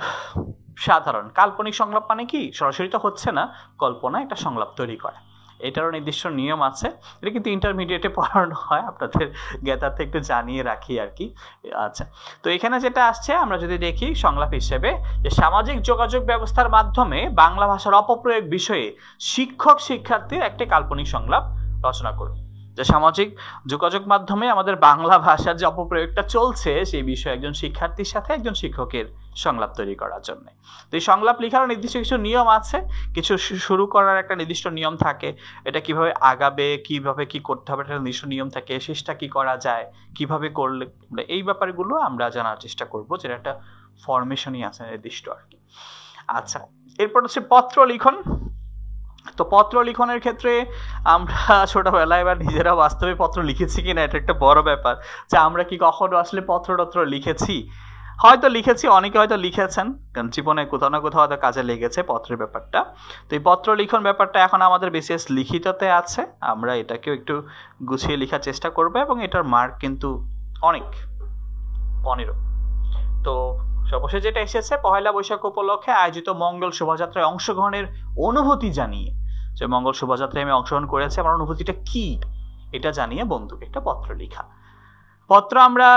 সাধারণ কাল্পনিক সংলাপ মানে কি, সরাসরি তো হচ্ছে না, কল্পনা একটা সংলাপ তৈরি করে। এটারও নির্দিষ্ট নিয়ম আছে, এটা কিন্তু ইন্টারমিডিয়েটে পড়ানো হয়, আপনাদের জ্ঞাতার্থে একটু জানিয়ে রাখি আর কি। আচ্ছা, তো এখানে যেটা আসছে আমরা যদি দেখি সংলাপ হিসেবে, যে সামাজিক যোগাযোগ ব্যবস্থার মাধ্যমে বাংলা ভাষার অপপ্রয়োগ বিষয়ে শিক্ষক শিক্ষার্থীর একটি কাল্পনিক সংলাপ রচনা করুন। যে সামাজিক যোগাযোগ মাধ্যমে আমাদের বাংলা ভাষার যে অপপ্রয়োগটা চলছে সেই বিষয়ে একজন শিক্ষার্থীর সাথে একজন শিক্ষকের সংলাপ তৈরি করার জন্য। তো এই সংলাপ লেখার নির্দিষ্ট কিছু নিয়ম আছে, কিছু শুরু করার একটা নির্দিষ্ট নিয়ম থাকে, এটা কিভাবে আগাবে, কিভাবে কি করতে হবে একটা নির্দিষ্ট নিয়ম থাকে, শেষটা কি করা যায়, কিভাবে করলে, এই ব্যাপারগুলো আমরা জানার চেষ্টা করব, যেটা একটা ফরমেশনই আছে নির্দিষ্ট আর কি। আচ্ছা, এরপর হচ্ছে পত্র লিখন। তো পত্র লিখনের ক্ষেত্রে আমরা ছোটবেলায় বা নিজেরা বাস্তবে পত্র লিখেছি কিনা এটা একটা বড় ব্যাপার, যে আমরা কি কখনো আসলে পত্র লিখেছি। হয়তো লিখেছি, অনেকে হয়তো লিখেছেন, কারণ জীবনে কোথাও না কোথাও হয়তো কাজে লেগেছে পত্রের ব্যাপারটা। তো এই পত্র লিখন ব্যাপারটা এখন আমাদের বিশেষ লিখিততে আছে, আমরা এটাকেও একটু গুছিয়ে লেখার চেষ্টা করবো, এবং এটার মার্ক কিন্তু অনেক, 15। তো সর্বশেষ যেটা এসেছে, পহেলা বৈশাখ উপলক্ষে আয়োজিত মঙ্গল শোভাযাত্রায় অংশগ্রহণের অনুভূতি জানিয়ে, যে মঙ্গল শোভাযাত্রায় আমি অংশগ্রহণ করেছি, আমার অনুভূতিটা কি এটা জানিয়ে বন্ধুকে একটা পত্র লেখা। পত্র আমরা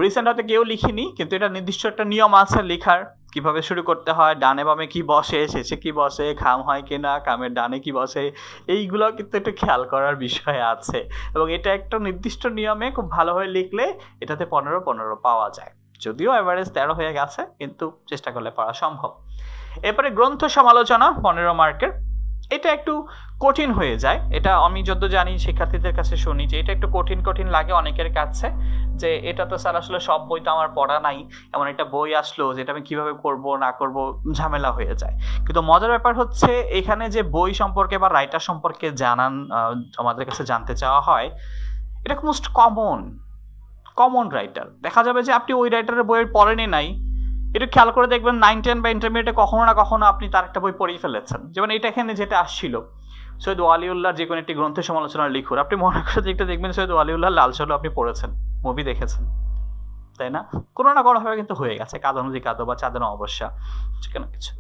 রিসেন্ট হয়তো কেউ লিখিনি, কিন্তু এটা নির্দিষ্ট একটা নিয়ম আছে লেখার, কিভাবে শুরু করতে হয়, ডানে বামে কি বসে, শেষে কি বসে, খাম হয় কিনা, খামের ডানে কি বসে, এইগুলো কিন্তু একটু খেয়াল করার বিষয় আছে, এবং এটা একটা নির্দিষ্ট নিয়মে খুব ভালোভাবে লিখলে এটাতে 15 পাওয়া যায়। যদিও এভারেজ 13 হয়ে গেছে, কিন্তু চেষ্টা করলে পারা সম্ভব। এরপরে গ্রন্থ সমালোচনা 15 মার্কের, এটা একটু কঠিন হয়ে যায়। এটা আমি যত জানি শিক্ষার্থীদের কাছে শুনি যে এটা একটু কঠিন লাগে অনেকের কাছে, যে এটা তো স্যার আসলে সব বই তো আমার পড়া নাই, এমন একটা বই আসলো যেটা আমি কিভাবে করব না করব ঝামেলা হয়ে যায়। কিন্তু মজার ব্যাপার হচ্ছে এখানে যে বই সম্পর্কে বা রাইটার সম্পর্কে আমাদের কাছে জানতে চাওয়া হয়, এটা মোস্ট কমন রাইটার। দেখা যাবে যে আপনি ওই রাইটারের বইয়ের পড়েনি নাই, একটু খেয়াল করে দেখবেন 9, 10 বা ইন্টারমিডিয়েটে কখনো না কখনো আপনি তার একটা বই পড়েই ফেলেছেন। যেমন এটা এখানে যেটা আসছিল, সৈয়দ ওয়ালিউল্লাহর যে কোনো একটি গ্রন্থের সমালোচনা লিখুন, আপনি মনে করে দেখতে দেখবেন সৈয়দ ওয়ালিউল্লাহ লাল সালু আপনি পড়েছেন, মুভি দেখেছেন, তাই না? কোনো না কোনোভাবে কিন্তু হয়ে গেছে, কাদো নদী কাদো বা চাঁদের অবশ্যা কোনো কিছু।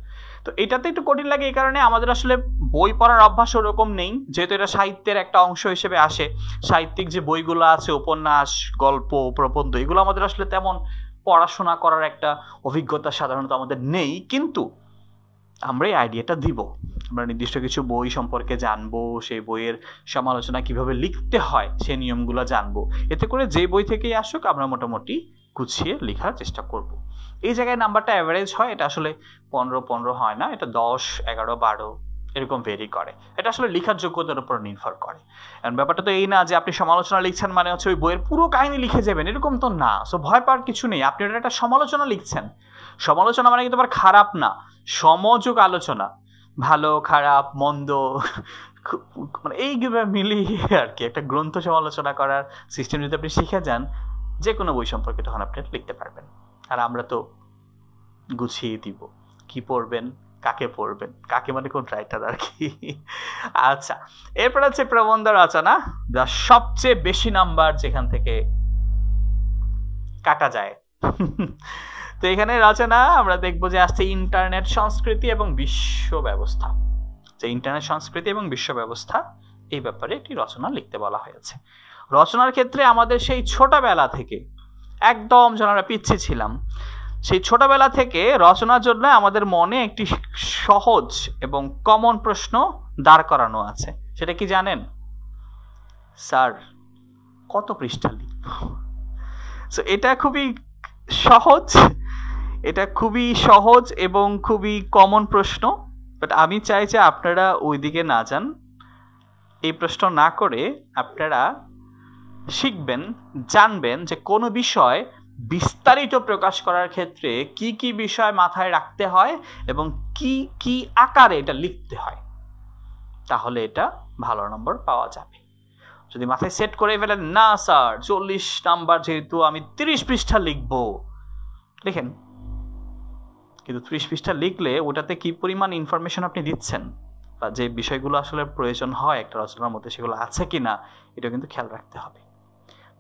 তো এটাতে একটু কঠিন লাগে, এই কারণে আমাদের আসলে বই পড়ার অভ্যাস ওরকম নেই, যেহেতু এটা সাহিত্যের একটা অংশ হিসেবে আসে। সাহিত্যিক যে বইগুলো আছে, উপন্যাস, গল্প, প্রবন্ধ, এগুলো আমাদের আসলে তেমন পড়াশোনা করার একটা অভিজ্ঞতা সাধারণত আমাদের নেই, কিন্তু আমরা এই আইডিয়াটা দিব, আমরা নির্দিষ্ট কিছু বই সম্পর্কে জানবো, সেই বইয়ের সমালোচনা কিভাবে লিখতে হয় সেই নিয়মগুলো জানবো, এতে করে যে বই থেকেই আসুক আমরা মোটামুটি গুছিয়ে লেখার চেষ্টা করব। এই জায়গায় নাম্বারটা অ্যাভারেজ হয়, এটা আসলে 15 হয় না, এটা 10, 11, 12 এরকম ভেরি করে। এটা আসলে লেখার যোগ্যতার উপর নির্ভর করে। কারণ ব্যাপারটা তো এই না যে আপনি সমালোচনা লিখছেন মানে হচ্ছে ওই বইয়ের পুরো কাহিনী লিখে যাবেন, এরকম তো না। সো ভয় পাওয়ার কিছু নেই, আপনি ওটা একটা সমালোচনা লিখছেন। সমালোচনা মানে কিন্তু আবার খারাপ না, সমযোগ আলোচনা, ভালো খারাপ মন্দ মানে এইভাবে মিলিয়ে আর কি একটা গ্রন্থ সমালোচনা করার সিস্টেম যদি আপনি শিখে যান, যে কোনো বই সম্পর্কে তখন আপনি লিখতে পারবেন। আর আমরা তো গুছিয়ে দিব কি পড়বেন, কাকে পড়বেন, কাকে মানে কোন রাইটার আর কি। আচ্ছা, এরপর আছে প্রবন্ধ রচনা, যা সবচেয়ে বেশি নাম্বার যেখান থেকে কাটা যায়। তো এখানে রচনা আমরা দেখবো যে আসছে ইন্টারনেট সংস্কৃতি এবং বিশ্ব ব্যবস্থা। যে ইন্টারনেট সংস্কৃতি এবং বিশ্ব ব্যবস্থা এই ব্যাপারে একটি রচনা লিখতে বলা হয়েছে। রচনার ক্ষেত্রে আমাদের সেই ছোটবেলা থেকে একদম যেন আমরা পিচ্ছি ছিলাম। সেই ছোটবেলা থেকে রচনার জন্য আমাদের মনে একটি সহজ এবং কমন প্রশ্ন দাঁড় করানো আছে। সেটা কি জানেন? স্যার কত পৃষ্ঠা লিখব? সো এটা খুবই সহজ এবং খুবই কমন প্রশ্ন। বাট আমি চাই যে আপনারা ওই দিকে না যান, এই প্রশ্ন না করে আপনারা শিখবেন, জানবেন যে কোনো বিষয় বিস্তারিত প্রকাশ করার ক্ষেত্রে কি কি বিষয় মাথায় রাখতে হয় এবং কি কি আকারে এটা লিখতে হয়। তাহলে এটা ভালো নম্বর পাওয়া যাবে। যদি মাথায় সেট করে ফেলেন, না স্যার 40 নাম্বার যেহেতু আমি 30 পৃষ্ঠা লিখব, লিখেন। কিন্তু 30 পৃষ্ঠা লিখলে ওটাতে কি পরিমাণ ইনফরমেশন আপনি দিচ্ছেন বা যে বিষয়গুলো আসলে প্রয়োজন হয় একটা রচনার মধ্যে সেগুলো আছে কি না, এটা কিন্তু খেয়াল রাখতে হবে।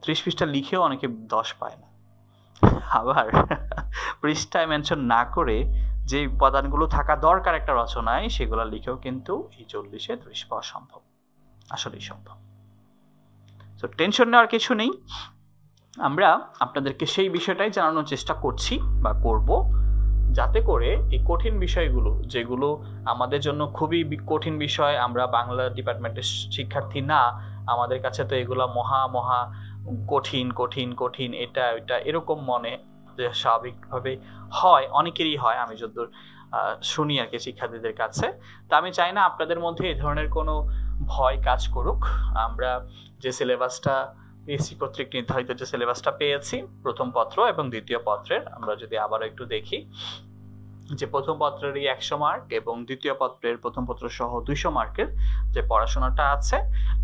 30 পৃষ্ঠা লিখেও অনেকে 10 পায় না। আবার পৃষ্ঠায় মেনশন না করে যে উপাদানগুলো থাকা দরকার একটা রচনায় সেগুলো লিখেও কিন্তু এই 40-এ 30 পাওয়া সম্ভব, আসলেই সম্ভব। তো টেনশন নেওয়ার কিছু নেই, আমরা আপনাদেরকে সেই বিষয়টাই জানানোর চেষ্টা করছি বা করব, যাতে করে এই কঠিন বিষয়গুলো, যেগুলো আমাদের জন্য খুবই কঠিন বিষয়, আমরা বাংলা ডিপার্টমেন্টের শিক্ষার্থী না, আমাদের কাছে তো এগুলো মহা কঠিন কঠিন কঠিন, এটা এরকম মনে যে স্বাভাবিকভাবে হয়, অনেকেরই হয়, আমি যতদূর শুনি আর কি শিক্ষার্থীদের কাছে। তা আমি চাই না আপনাদের মধ্যে এই ধরনের কোনো ভয় কাজ করুক। আমরা যে সিলেবাসটা পিএসসি কর্তৃক নির্ধারিত যে সিলেবাসটা পেয়েছি প্রথম পত্র এবং দ্বিতীয় পত্রের, আমরা যদি আবার একটু দেখি যে প্রথম পত্রেরই 100 মার্ক এবং দ্বিতীয় পত্রের প্রথম পত্র সহ 200 মার্কের যে পড়াশোনাটা আছে,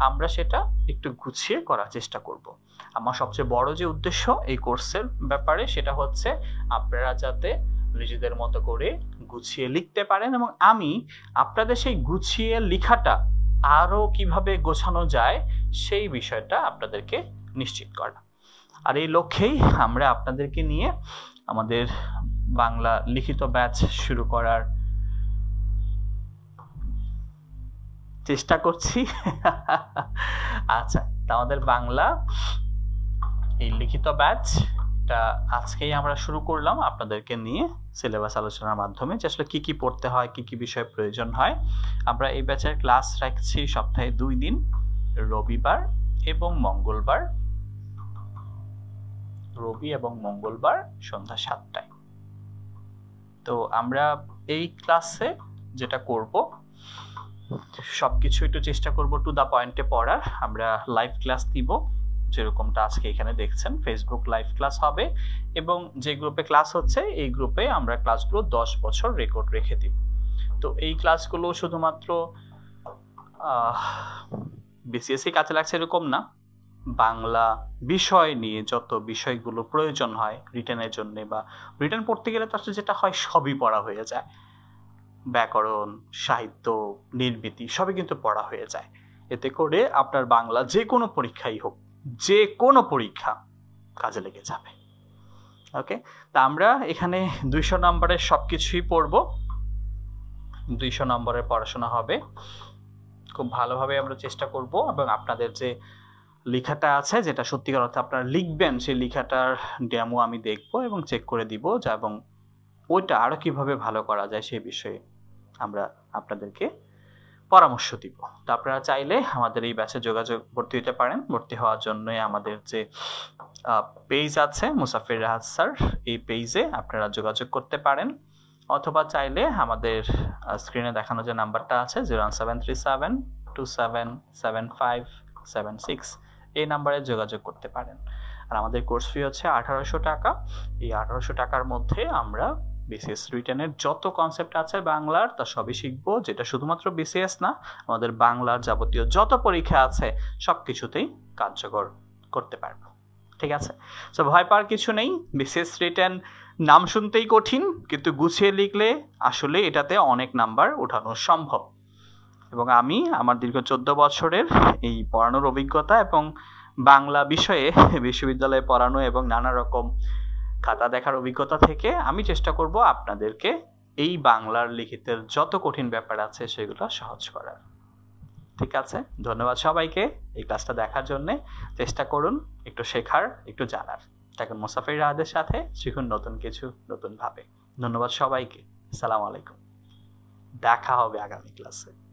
আমরা সেটা একটু গুছিয়ে করার চেষ্টা করব। আমার সবচেয়ে বড় যে উদ্দেশ্য এই কোর্সের ব্যাপারে সেটা হচ্ছে আপনারা যাতে নিজেদের মতো করে গুছিয়ে লিখতে পারেন এবং আমি আপনাদের সেই গুছিয়ে লেখাটা আরও কিভাবে গোছানো যায় সেই বিষয়টা আপনাদেরকে নিশ্চিত করা। আর এই লক্ষ্যেই আমরা আপনাদেরকে নিয়ে আমাদের বাংলা লিখিত ব্যাচ শুরু করার চেষ্টা করছি। আচ্ছা, আমাদের বাংলা এই লিখিত ব্যাচ এটা আজকেই আমরা শুরু করলাম আপনাদেরকে নিয়ে সিলেবাস আলোচনার মাধ্যমে, যে আসলে কি কি পড়তে হয়, কি কি বিষয় প্রয়োজন হয়। আমরা এই ব্যাচের ক্লাস রাখছি সপ্তাহে 2 দিন, রবি এবং মঙ্গলবার সন্ধ্যা 7টায়। তো আমরা এই ক্লাসে যেটা করব, সবকিছু একটু চেষ্টা করব টু দা পয়েন্টে পড়ার। আমরা লাইভ ক্লাস দিব, যেরকমটা আজকে এখানে দেখছেন, ফেসবুক লাইভ ক্লাস হবে এবং যে গ্রুপে ক্লাস হচ্ছে এই গ্রুপে আমরা ক্লাসগুলো 10 বছর রেকর্ড রেখে দিব। তো এই ক্লাসগুলো শুধুমাত্র বিসিএসসি কাজে লাগছে এরকম না, বাংলা বিষয় নিয়ে যত বিষয়গুলো প্রয়োজন হয় রিটেনের জন্য, বা রিটেন পড়তে গেলে তো আসলে যেটা হয় সবই পড়া হয়ে যায়, ব্যাকরণ, সাহিত্য, নির্মিতি সবই কিন্তু পড়া হয়ে যায়। এতে করে আপনার বাংলা যে কোনো পরীক্ষাই হোক, যে কোনো পরীক্ষা কাজে লেগে যাবে। ওকে, তা আমরা এখানে 200 নম্বরের সব কিছুই পড়ব। 200 নম্বরের পড়াশোনা হবে, খুব ভালোভাবে আমরা চেষ্টা করব এবং আপনাদের যে লেখাটা আছে যেটা সত্যিকার অর্থে আপনারা লিখবেন সেই লেখাটার ডেমো আমি দেখব এবং চেক করে দিব, যা এবং ওইটা আরও কীভাবে ভালো করা যায় সেই বিষয়ে আমরা আপনাদেরকে পরামর্শ দিব। তো আপনারা চাইলে আমাদের এই ব্যাচে যোগাযোগ ভর্তি হতে পারেন। ভর্তি হওয়ার জন্যই আমাদের যে পেজ আছে মুসাফির রাহাত স্যার, এই পেজে আপনারা যোগাযোগ করতে পারেন, অথবা চাইলে আমাদের স্ক্রিনে দেখানো যে নাম্বারটা আছে 01737277576 এই নাম্বারে যোগাযোগ করতে পারেন। আর আমাদের কোর্স ফি হচ্ছে 1800 টাকা। এই 1800 টাকার মধ্যে আমরা বিসিএস রিটেনের যত কনসেপ্ট আছে বাংলার তা সবই শিখবো, যেটা শুধুমাত্র বিসিএস না, আমাদের বাংলার যাবতীয় যত পরীক্ষা আছে সব কিছুতেই কার্যকর করতে পারবো। ঠিক আছে, সো ভয় পাওয়ার কিছু নেই। বিসিএস রিটেন নাম শুনতেই কঠিন, কিন্তু গুছিয়ে লিখলে আসলে এটাতে অনেক নাম্বার ওঠানো সম্ভব। এবং আমি আমার দীর্ঘ 14 বছরের এই পড়ানোর অভিজ্ঞতা এবং বাংলা বিষয়ে বিশ্ববিদ্যালয়ে পড়ানো এবং নানা রকম খাতা দেখার অভিজ্ঞতা থেকে আমি চেষ্টা করব আপনাদেরকে এই বাংলার লিখিতের যত কঠিন ব্যাপার আছে সেগুলো সহজ করার। ঠিক আছে, ধন্যবাদ সবাইকে এই ক্লাসটা দেখার জন্যে। চেষ্টা করুন একটু শেখার, একটু জানার। থাকুন মুসাফির রাহাদের সাথে, শিখুন নতুন কিছু নতুনভাবে। ধন্যবাদ সবাইকে। আসসালামু আলাইকুম। দেখা হবে আগামী ক্লাসে।